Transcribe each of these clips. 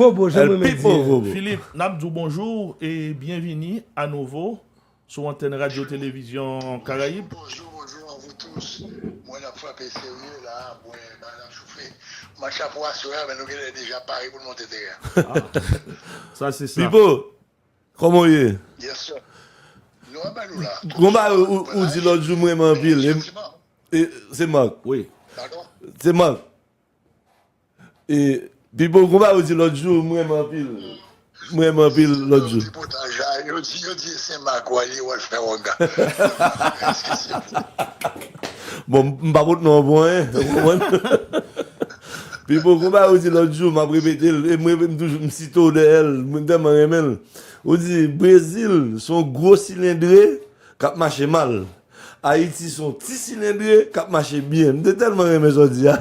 Bobo, El j'aimerais Pipo dire. Bobo. Philippe, Nabdou, bonjour et bienvenue à nouveau sur Antenne Radio-Télévision Caraïbes. Bonjour à vous tous. Moi, la fois que sérieux là, moi, la chauffé. Ma chapeau à soir, mais nous sommes déjà parés pour monter derrière. Ça, c'est ça. Pipo, comment il est? Yes, sir. Nous, ben, nous là. Comment ou dit l'autre jour, moi, en pile? C'est Marc. Oui. Pardon? C'est Marc. Et Pipo, comment ou dit l'autre jour, moi, en pile? Moi, en pile l'autre jour. Je dis, c'est Marc, ou aller, ou le faire au gars. Bon, je ne sais pas non bon, hein. Puis pour comment on dit l'autre jour, m'a répété, et moi même toujours me cite de elle, me demande on dit Brésil son gros cylindré qui marche mal. Haïti son petit cylindré qui marche bien. Je tellement aimé ça dire.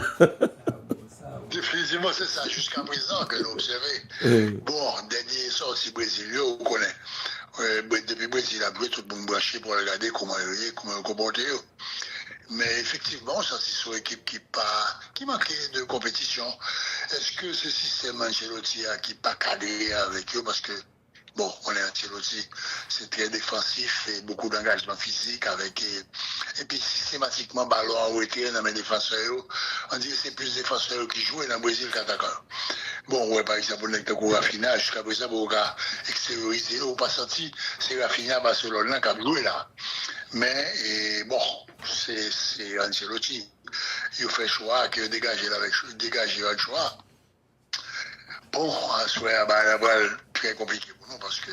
Définitivement, c'est ça, jusqu'à présent que nous observons. Bon, dernier sorti brésilien, on connaît. Depuis Brésil, a tout le monde branché pour regarder comment il comporte. Mais effectivement, ça c'est sur une équipe qui manquait de compétition. Est-ce que ce système Ancelotti qui pas cadré avec eux parce que bon, on est Ancelotti, c'est très défensif et beaucoup d'engagement physique avec et puis systématiquement ballon en retrait dans mes défenseurs. On dit que c'est plus défenseurs qui jouent dans le Brésil qu'attaquants. Bon, ouais, par exemple, on est au Rafinha, jusqu'à présent, on a extériorisé, on pas senti, c'est Rafinha Barcelone qui a joué là. Mais bon, c'est Ancelotti. Il fait choix que dégager un choix. Bon, la balle très compliqué pour nous parce que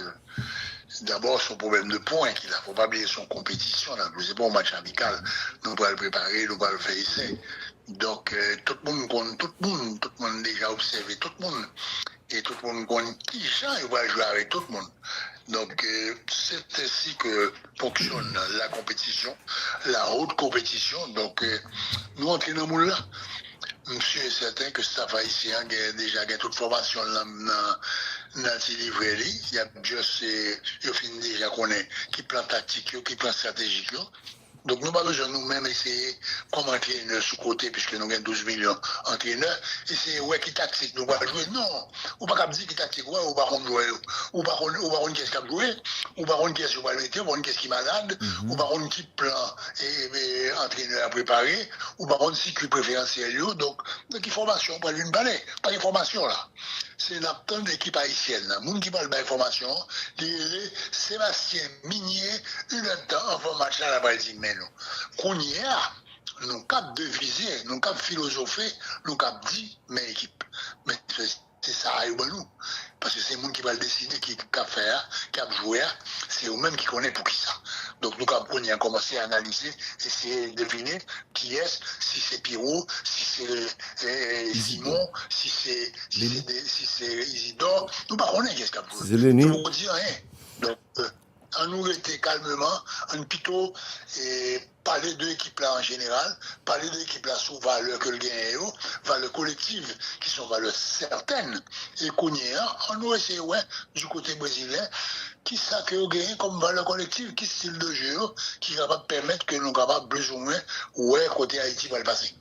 d'abord son problème de points qu'il a. Faut pas oublier son compétition là. C'est pas un match amical. Nous va le préparer, nous va le faire ici. Donc tout le monde déjà observé tout le monde. Et tout le monde connaît qui ça, il va jouer avec tout le monde. Donc, c'est ainsi que fonctionne la compétition, la haute compétition. Donc, nous entrons dans le moule là. Monsieur est certain que staff haïtien a déjà toute formation dans le livret. Il y a juste, il finit déjà qu'on est, qui plan tactique, qui plan stratégique. Donc, nous avons besoin nous-mêmes essayer comme entraîneur sous côté, puisque nous avons 12 millions d'entraîneurs, essayer ouais qui tactique, nous allons jouer. Non, ou pas dire qui tactique, ouais, ou pas jouer, ou pas qu'est-ce qu'il a joué, ou pas qu'est-ce qu'il va mettre, ou pas qu'est-ce qui est malade, ou pas qui plan et entraîneur à préparer, ou pas cycle préférentiel. Donc, il formation, pas une balai, pas d'information là. C'est une d'équipe haïtienne. Le monde qui parle d'information, Sébastien Minier, une temps avant le match là, la balle dit, mais non. Qu'on y est, nous cap deviser, nous cap philosopher, nous cap dit, mais équipe. Mais c'est ça, nous. Parce que c'est le monde qui va le décider, qui va faire, qui va jouer, c'est eux-mêmes qui connaissent pour qui ça. Donc nous on a commencé à analyser, essayer de deviner qui est, si c'est Pirou, si c'est Simon, si c'est Isidore, nous ne connaissons pas qu'est-ce qu'il a joué. C'est Léni. Nous ne disons rien. Donc on nous était calmement, on plutôt parler de l'équipe là en général, parler de l'équipe là sous valeur que le gagne, valeur collective qui sont valeurs certaines. Et qu'on y est, on nous essaie ouais, du côté brésilien, qui ça que vous gagnez comme valeur collective, qui style de jeu, qui va permettre que nous capables plus ou moins, ouais, côté Haïti va le passer.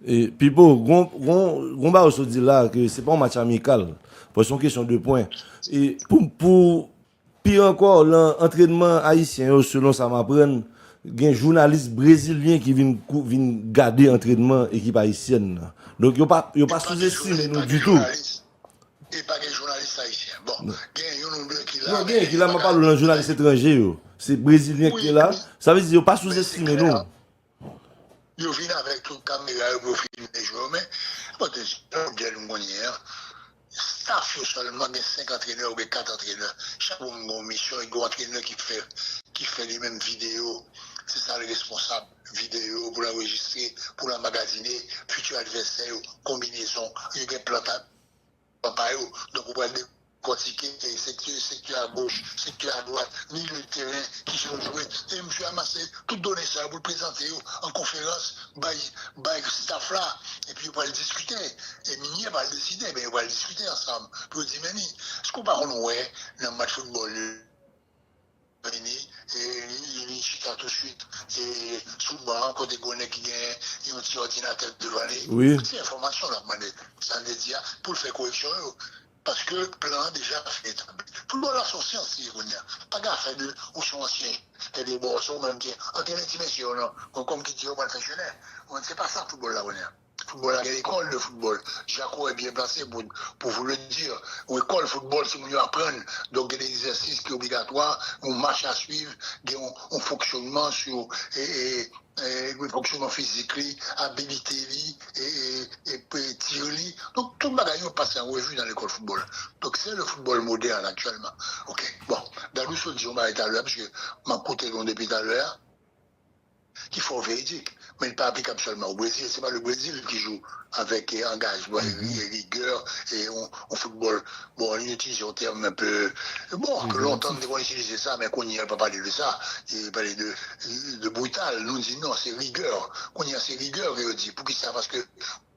Et Pipo, Gomba aussi dit là que c'est pas un match amical, parce que c'est une question de points. Et pour pire encore, l'entraînement haïtien, selon ça m'apprend, il y a un journaliste brésilien qui vient garder l'entraînement équipe haïtienne. Donc, il n'y a pas sous-estimé nous du tout. Et pas des journalistes haïtiens. Bon, il y a un nombre qui là. Non, il y a un pas de journaliste étranger. C'est brésilien qui est là. Ça veut dire qu'il n'y a pas sous-estimé nous. Il vient avec toute caméra, il filme les joueurs, mais staff seulement 5 entraîneurs ou 4 entraîneurs. Chaque monde a une mission, il y a un entraîneur qui fait les mêmes vidéos. C'est ça le responsable. Vidéo pour l'enregistrer, pour l'emmagasiner, futur adversaire, combinaison, il y a un plan. Donc vous pouvez décortiquer secteur à gauche, secteur à droite, milieu de terrain qui sont joués. Et monsieur amassé tout donner ça, vous le présenter en conférence, by staff là, et puis vous pouvez le discuter. Et Minier va le décider, mais on va le discuter ensemble. Puis vous dites, mais est-ce qu'on va en ouais, dans le match football et il chita tout de suite et souvent quand des connaît qui gagne un petit ordinateur devant lui, oui. c'est information là, ça veut dire pour faire correction Parce que le plan déjà fait établi. Tout le monde a son science, si on a. Pas gaffe, ou son ancien. Et des boissons, même qui, en quelle intimation, non? Comme qui dit au professionnel. On ne sait pas ça, le football là, on a. Football à l'école de football. Jaco est bien placé pour vous le dire. Ou école de football, c'est mieux apprendre. Donc, il y a des exercices qui sont obligatoires, on marche à suivre, on fonctionnement sur, le fonctionnement physique, habilité, et tir. Donc, tout le bagage passe en revue dans l'école de football. Donc, c'est le football moderne actuellement. Ok, bon. Dans le saut, on va être à l'heure, parce que ma côté depuis tout à l'heure, qu'il faut véridique. Mais il n'est pas applicable seulement au Brésil. Ce n'est pas le Brésil qui joue avec engagement et rigueur et en football. Bon, on utilise un terme un peu. Bon, que longtemps on utilisait ça, mais qu'on n'y a pas parlé de ça. Il parlait de brutal. Nous, on dit non, c'est rigueur. Qu'on y a ces rigueurs, et on dit, pour qui ça? Parce que,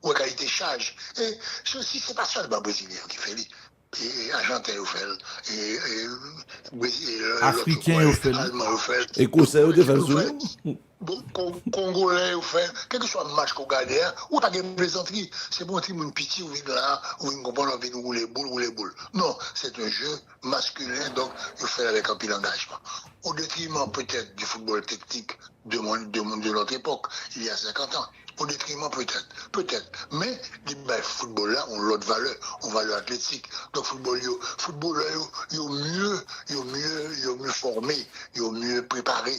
ou qualité charge. Et ceci, ce n'est pas seulement Brésilien qui fait. Et Argentin au fait, et Africain au fait, Allemand au fait, Écossais au fait, Congolais au fait, quel que soit le match qu'on gagne, ou pas de plaisanterie, c'est bon, petit monde pitié, ou vient là, ou une comprendre, envie de rouler boule. Non, c'est un jeu masculin, donc il fait avec un pile engagement. Au détriment peut-être du football technique de notre époque, il y a 50 ans. Au détriment peut-être. Mais le football là, on l'autre valeur, on valeur athlétique. Donc football mieux formé, mieux préparé,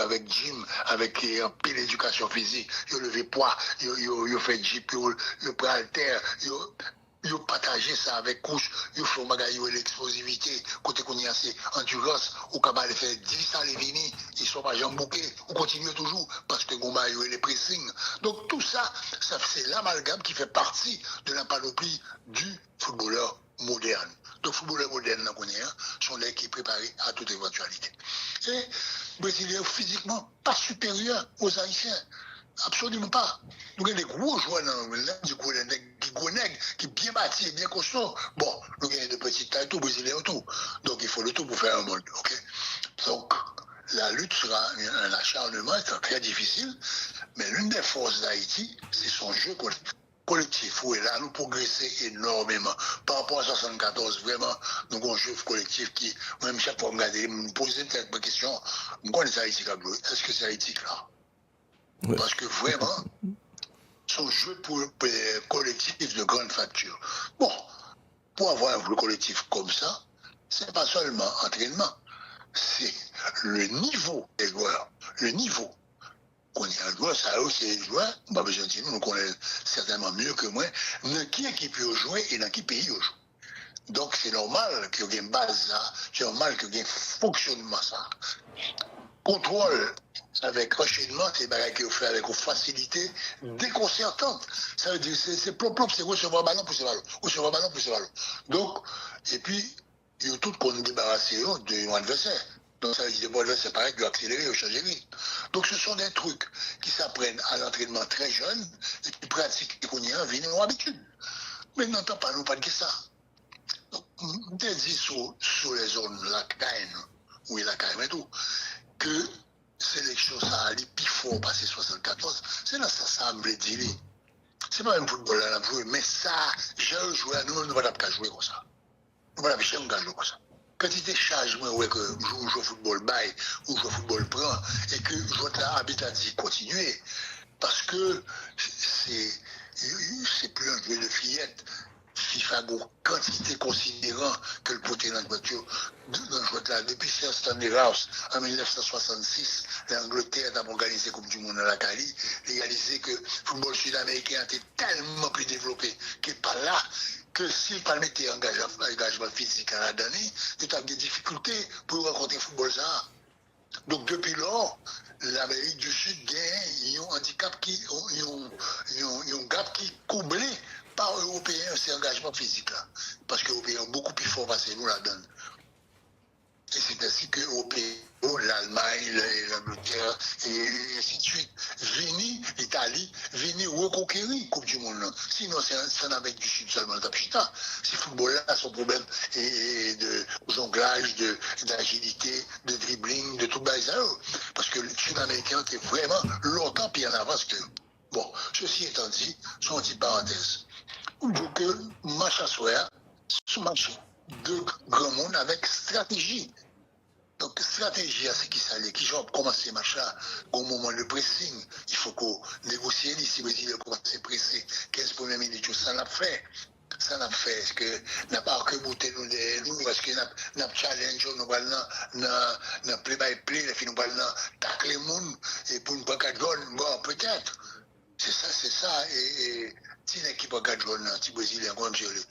avec gym, avec un peu d'éducation physique, levé poids, fait jeep, prend halter, ils partagé ça avec couche, ils font l'explosivité, côté qu'on y a c'est endurance, ou capable de faire 10 à l'évini, ils sont pas jambouqués, ou continuer toujours, parce que Gomba a les pressings. Donc tout ça, c'est l'amalgame qui fait partie de la panoplie du footballeur moderne. Donc footballeur moderne, qu'on est, sont les qui préparés à toute éventualité. Et Brésiliens physiquement pas supérieurs aux Haïtiens. Absolument pas. Nous avons des gros joueurs dans le gros nègres qui sont bien bâtis et bien costauds. Bon, nous avons des petites tailles, tout, brésiliens autour. Donc il faut le tout pour faire un monde. Okay? Donc la lutte sera un acharnement, c'est très difficile. Mais l'une des forces d'Haïti, c'est son jeu collectif. Où là, nous progressons énormément. Par rapport à 1974, vraiment, nous avons un jeu collectif qui, même chaque fois, me poser une question, pourquoi est-ce Haïti qui a joué? Est-ce que c'est Haïti là? Ouais. Parce que vraiment, son jeu pour collectif de grande facture. Bon, pour avoir un jeu collectif comme ça, c'est pas seulement entraînement, c'est le niveau des joueurs. Le niveau. On est un joueur, ça aussi, les joueurs, on va besoin de dire, nous connaissons certainement mieux que moi, dans qui équipe ils jouent et dans qui pays ils jouent. Donc c'est normal qu'il y ait une base là, c'est normal qu'il y ait un fonctionnement ça. Contrôle avec enchaînement, c'est des bagages qu'il fait avec une facilité déconcertante. Ça veut dire, c'est plop, c'est recevoir ballon pour ce ballon, recevoir ballon pour ce ballon. Donc, et puis, il y a tout qu'on débarrasse de l'adversaire. Donc, ça veut dire que l'adversaire, pareil, il doit accélérer ou changer vite. Donc, ce sont des trucs qui s'apprennent à l'entraînement très jeune et qui pratiquent qu'on y a, viennent en habitude. Mais n'entend pas, nous pas de ça. Donc, dès sur les zones, la Caïne, oui, la Caïne et tout, que sélection ça allait plus fort passer 74, c'est là ça me dit. C'est pas un football à jouer, mais ça, j'ai joué, nous ne pouvons pas jouer comme ça. Nous ne pouvons pas jouer comme ça. Quand il te charge, moi, ouais, que je joue au football bail, ou je joue au football prend, et que je joue à habitat d'y continuer, parce que c'est plus un jeu de fillette. FIFA a une quantité considérant que le poté dans le voiture là. Depuis Stanley House en 1966, l'Angleterre a organisé la Coupe du Monde à la Cali, réalisé que le football sud-américain était tellement plus développé qu'il n'est pas là, que s'il pas mettait engagement physique à la donnée, il a des difficultés pour rencontrer le football ça. Donc depuis lors, l'Amérique du Sud gagne un handicap un gap qui comblé par Européens, c'est engagement physique là. Parce que les Européens ont beaucoup plus fort passé nous la donne. Et c'est ainsi que l'Allemagne, l'Angleterre, et ainsi de suite, l'Italie, viennent reconquérir la Coupe du Monde. Sinon, c'est en Amérique du Sud seulement le Tapchita. Ce football-là, son problème est de jonglage, d'agilité, de dribbling, de tout ça. Parce que le Sud-Américain était vraiment longtemps plus en avance que. Bon, ceci étant dit, sur une petite parenthèse. Donc, match à soir, son match de grand monde avec stratégie. Donc, stratégie, c'est qui ça, qui genre commencer ce match-là, au moment de pressing, il faut qu'on négocie, si Brésil commence à presser 15 premières minutes, ça l'a fait. Ça l'a fait. Est-ce que n'a pas que bouter nous, est-ce que n'a challenge, nous allons dans play-by-play, nous allons tacler le monde, et pour ne pas gagner, bon, peut-être. C'est ça, et si l'équipe a gagné, si Brésilien, comme je l'ai,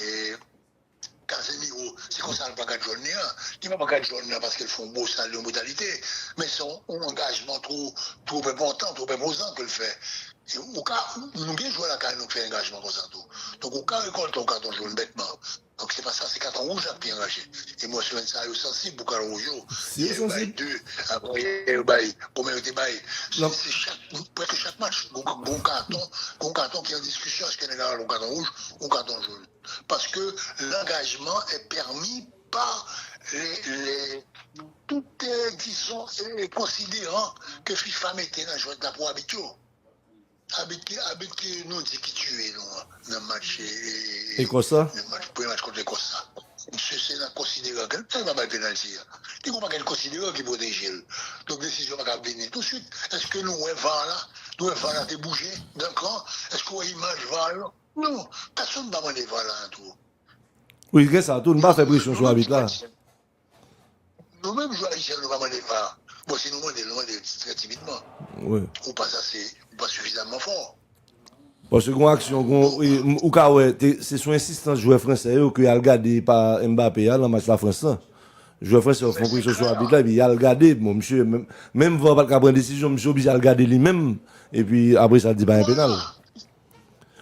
et Casemiro, c'est comme ça ne pas gagner jaune, il ne va pas gagner jaune parce qu'ils font beau ça de brutalité, mais son engagement trop important, trop imposant que le fait. Et au cas, nous bien jouer la carte, nous fait un engagement comme ça tout. Donc au cas récolte ton carton jaune bêtement. Donc c'est pas ça, c'est carton rouge qui est engagé. Et moi je suis sensible pour carton rouge. C'est sensible. Deux, après, combien de bail. C'est presque chaque match, bon carton qui est en discussion, est-ce qu'il y a un carton rouge ou un carton jaune. Parce que l'engagement est permis par tout disons, considérant que FIFA mettait dans le jeu de la pro habituelle. Habitué, nous dit qui tuait dans le match. Et quoi ça? Le premier match contre l'Écosse. Monsieur, c'est considérant que ça va pas être pénalty. Il ne faut pas qu'elle considère qu'il protège. Donc, décision va venir tout de suite. Est-ce que nous, nous, là, t'es bougé d'un camp? Est-ce qu'on image VAR là? Non, personne ne va demander VAR là, tout. Oui, qu'est-ce que ça? Tout ne va pas faire pression sur l'arbitre là. Nous-mêmes, joueurs haïtiens, nous ne va demander VAR. Bon, si nous demandons très timidement. Oui. Ou pas assez, pas suffisamment fort. Parce que c'est son insistance joueur français que il a regardé par Mbappé dans le match de la France. Joueur français font pression sur l'arbitre là, il a regardé, mon monsieur, même va pas prendre décision, monsieur obligé à regarder lui-même et puis après ça dit pas un pénal.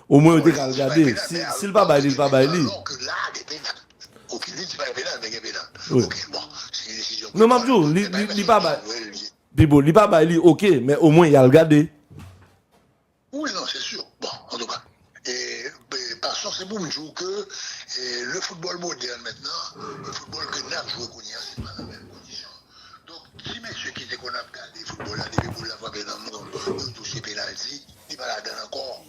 Au moins il a regardé. S'il pas bailler, il pas bailler. OK, il pas pénal, mais pénal. OK, bon, c'est une décision. Non, Mabdou, il pas bailler. Bibo, il pas bailler, OK, mais au moins il a regardé. Oui, non, c'est sûr. Bon, en tout cas. Et parce que c'est pour me dire que le football moderne maintenant, le football que nous avons joué, c'est pas la même condition. Donc, si messieurs qui étaient qu'on a regardé le football là, depuis pour l'avoir fait dans le monde, toucher pénalty, il va la donner encore.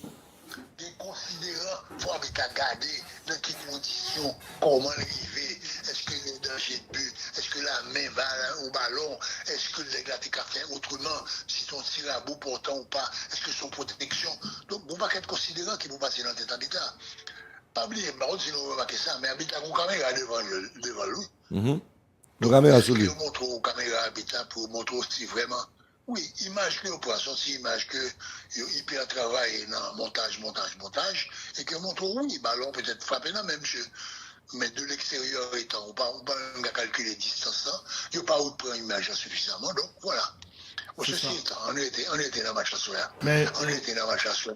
Des considérants, il faut regarder dans quelles conditions, comment arriver, est-ce qu'il y a un danger de but, est-ce que la main va au ballon, est-ce que les gars t'ont fait autrement, si ton tir à bout portant ou pas, est-ce que son protection. Donc, on va être considérant qui vont passer dans cet habitat. Pas oublier, par contre, si nous remarquons ça, mais habitat une caméra devant lui. Donc, caméra sur lui. Il montre aux caméras habitat pour montrer aussi vraiment. Oui, image que au poisson, c'est image que il peut travailler dans montage, et que montre oui, ballon peut-être frappé dans même jeu. Mais de l'extérieur étant, on ne peut pas calculer distance, il n'y a pas où prendre image suffisamment. Donc voilà. Ceci étant, on était dans la match à soir. On était dans la match à soir.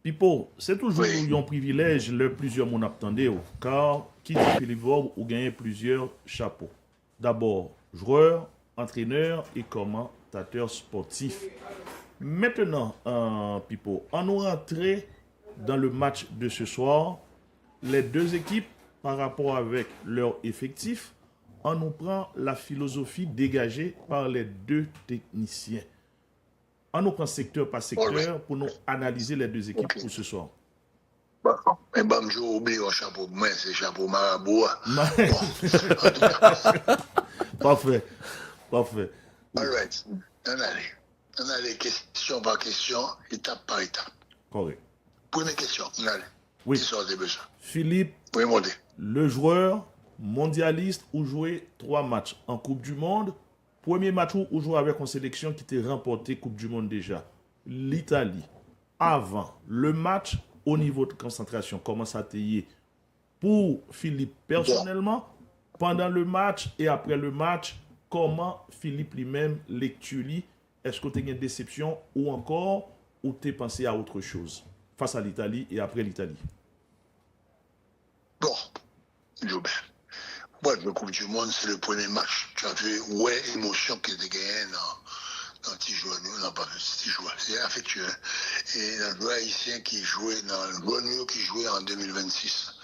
Pipo, c'est toujours un privilège, plusieurs mon attendait, car qui dit Philippe Vorbe ou gagner plusieurs chapeaux. D'abord, joueur, entraîneur et commentateur sportif. Maintenant, Pipo, on nous rentrer dans le match de ce soir. Les deux équipes, par rapport avec leur effectif, on nous prend la philosophie dégagée par les deux techniciens. On nous prend secteur par secteur pour nous analyser les deux équipes pour ce soir. Mais bon, je oublie un chapeau, moi c'est chapeau marabout. Parfait. All right. On allait question par question, étape par étape. Correct. Première question, on allait. Oui. Qui sort des besoins? Philippe, le joueur mondialiste où joué 3 matchs en Coupe du Monde. Premier match où joué avec une sélection qui était remporté Coupe du Monde déjà. L'Italie. Avant le match, au niveau de concentration, comment ça a été pour Philippe personnellement, pendant le match et après le match, comment Philippe lui-même lecture. Est-ce que tu as une déception ou encore ou tu es pensé à autre chose face à l'Italie et après l'Italie? Bon, Jobert. Moi, le Coupe du Monde, c'est le premier match. Tu as vu, émotion qui était gagnée dans petit joueur, non pas petit joueur, c'est affectueux. Et dans le joueur haïtien qui jouait, dans le joueur qui jouait en 2026,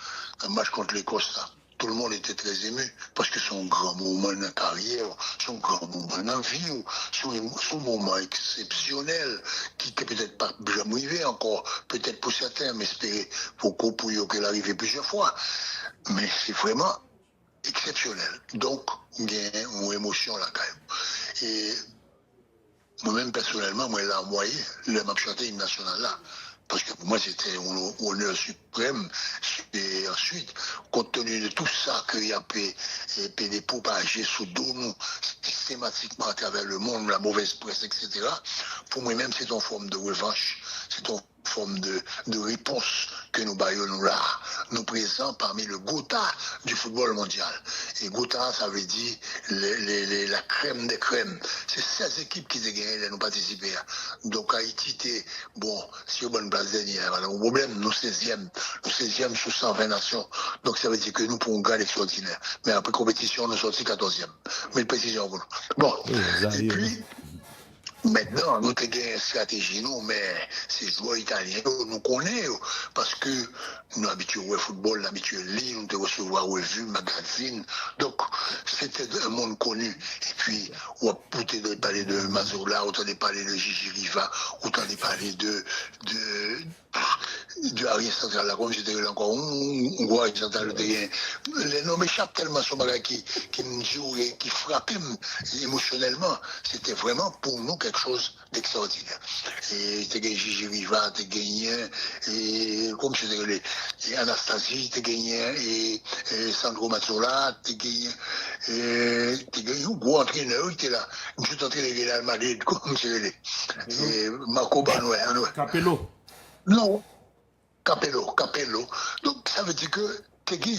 un match contre l'Écosse, tout le monde était très ému, parce que c'est un grand moment dans la carrière, c'est un grand moment dans la vie, c'est un moment exceptionnel, qui peut peut-être pas jamais arrivé encore, peut-être pour certains, mais espérer pour qu'elle arrive plusieurs fois. Mais c'est vraiment exceptionnel. Donc, il y a une émotion là quand même. Et moi-même, personnellement, moi, là, moyen, le m'a chanté l'hymne national là. Parce que pour moi, c'était un honneur suprême. Et ensuite, compte tenu de tout ça qu'il y a des propagés sous dos, nous, systématiquement à travers le monde, la mauvaise presse, etc., pour moi-même, c'est une forme de revanche, c'est une forme de réponse que nous baillons là, nous présents parmi le Gotha du football mondial. Et Gotha, ça veut dire la crème des crèmes. C'est 16 équipes qui ont gagné, nous participer. Donc Haïti était, bon, si on bonne place dernière, alors, le problème, nous 16e sur 120 nations. Donc ça veut dire que nous pouvons gagner extraordinaire. Mais après compétition, nous sortis 14e. Mais précision pour nous. Bon, et puis, maintenant, nous avons une stratégie, nous, mais ces joueurs italiens, nous connaissons, parce que nous habitués au football, nous habitués à lire, nous recevoir revues, magazines. Donc, c'était un monde connu. Et puis, on a parlé de Mazola, on a parlé de Gigi Riva, on a parlé de Ariel Central, là, comme j'étais encore, on voit Ariel Central, les noms m'échappent tellement sur bagage qui me jouait, qui frappait émotionnellement. C'était vraiment pour nous quelque chose d'extraordinaire. Et t'es gagné Gigi Riva, t'es gagné, et comme je disais, et Anastasie, t'es gagné, et Sandro Mazzola, t'es gagné, un gros entraîneur, il était là. Je suis entraîné de Real Madrid, comme je disais, et Marco Banoé. Capello. Non, Capello. Donc ça veut dire que t'es un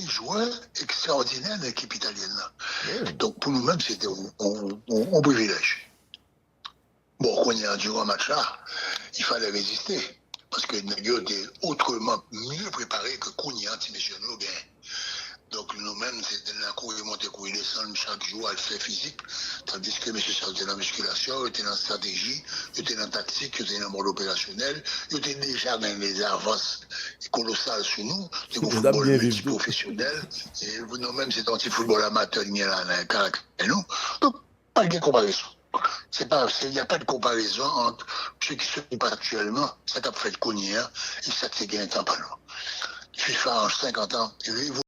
joueur extraordinaire de l'équipe italienne là. Oui. Donc pour nous-mêmes, c'était un privilège. Bon, quand il y a durant un match là, il fallait résister. Parce que Nagio était autrement mieux préparé que Kounia, monsieur nous gagne. Donc nous-mêmes, c'était la courir, monter, courir, descendre chaque jour à le faire physique. Tandis que M. Charles était dans la musculation, il était dans la stratégie, il était dans la tactique, il était dans le mode opérationnel, il était déjà dans les avances colossales sur nous. C'est un football professionnel. Et nous-mêmes, c'est un petit football amateur, il y a là, dans le caractère nous. Donc, pas de comparaison. Il n'y a pas de comparaison entre ce qui se passe actuellement, ça qu'a fait le Kounia, et ça qui s'est gagné un temps par là. FIFA en 50 ans,